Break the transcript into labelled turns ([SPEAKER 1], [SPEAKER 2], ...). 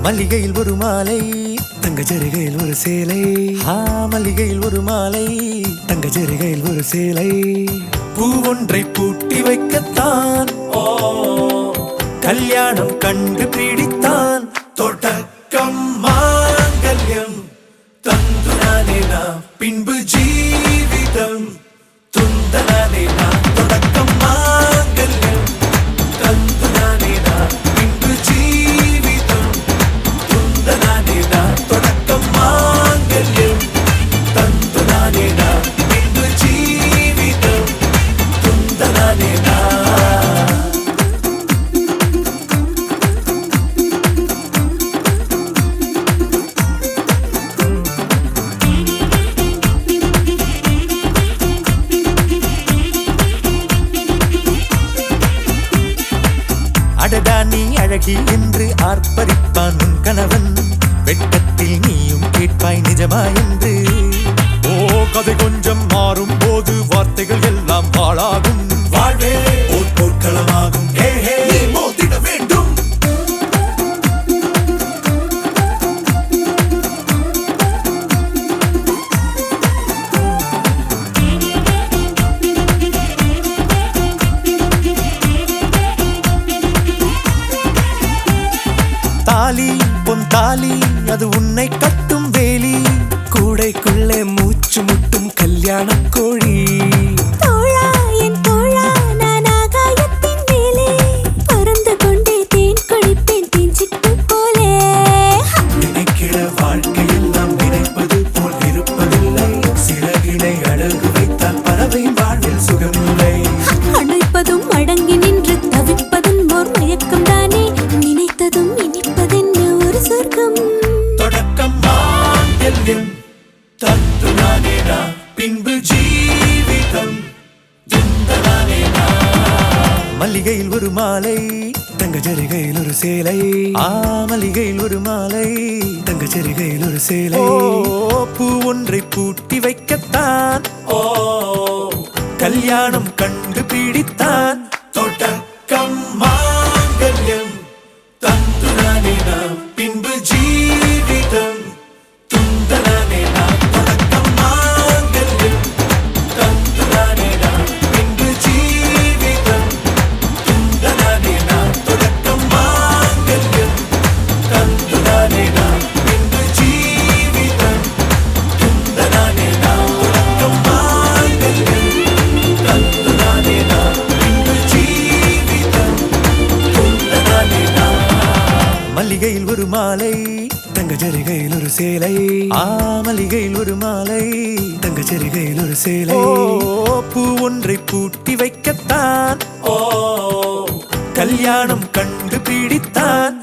[SPEAKER 1] மல்லிகையில் ஒரு மாலை தங்க ஜரிகையில் ஒரு சேலை. மல்லிகையில் ஒரு மாலை தங்க ஜரிகையில் ஒரு சேலை. பூ ஒன்றை பூட்டி வைக்கத்தான் கல்யாணம் கண்டு பிடித்தான். தொடக்கம் மாங்கல்யம் தந்துனானே நான் பின்பு ஜீவிதம் துந்தனானே நான். தொடக்கம் மாங்கல்யம் தந்துனானே நான் பின்பு ஜீவிதம் துந்தனானே நான். தொடக்கம் மாங்கல்யம் தந்துனானே நான் பின்பு ஜீவிதம் துந்தனானே நான். அடடா நீ அழகி என்று ஆர்ப்பரிப்பான் உன் கணவன். வெட்கத்தில் நீயும் கேட்பாய் நிஜமா என்று. கதை கொஞ்சம் மாறும் போது வார்த்தைகள் எல்லாம் பாழாகும். வாழ்வே ஓர் போர்க்களமாகும். மோதிட வேண்டும். தாலி பொன் தாலி அது உன்னை கட்டும் வேலி. கூடைக்குள்ளே மூச்சு முட்டும் கல்யாண கோழி.
[SPEAKER 2] தோழா என் தோழா நான் ஆகாயத்தின் மேலே பறந்து கொண்டே தேன் குடிப்பேன் தேஞ்சிட்டு போலே.
[SPEAKER 1] நினைக்கிற வாழ்க்கையில் நாம் நினைப்பது போல் இருப்பதில்லை. சிறகினை அழகு வைத்தால் பறவை வாழ்வில் சுகமில்லை.
[SPEAKER 2] அணைப்பதும் அடங்கி நின்று தவிப்பதும் ஓர் மயக்கம் தானே. நினைத்ததும் இனிப்பதென்ன ஒரு சொர்க்கம்.
[SPEAKER 1] தொடக்கம் மாங்கல்யம் தந்துனானே நான் பின்பு ஜீவிதம் துந்தனானே நான். மல்லிகையில் ஒரு மாலை தங்க ஜரிகையில் ஒரு சேலை. மல்லிகையில் ஒரு மாலை தங்க ஜரிகையில் ஒரு சேலை. பூ ஒன்றை பூட்டி வைக்கத்தான் கல்யாணம் கண்டு பிடித்தான். தொடக்கம் மாங்கல்யம் தந்துனானே நான் பின்பு ஜீவிதம் துந்தனானே நான். தொடக்கம் மாங்கல்யம் தந்துனானே நான் பின்பு ஜீவிதம் துந்தனானே நான். தொடக்கம் மாங்கல்யம் தந்துனானே நான் பின்பு ஜீவிதம் துந்தனானே நான். தொடக்கம் மாங்கல்யம் தந்துனானே நான் பின்பு ஜீவிதம் துந்தனானே நான். மல்லிகையில் ஒரு மாலை தங்க ஜரிகையில் ஒரு சேலை. மல்லிகையில் ஒரு மாலை தங்க ஜரிகையில் ஒரு சேலை. பூ ஒன்றை பூட்டி வைக்கத்தான் கல்யாணம் கண்டு பிடித்தான்.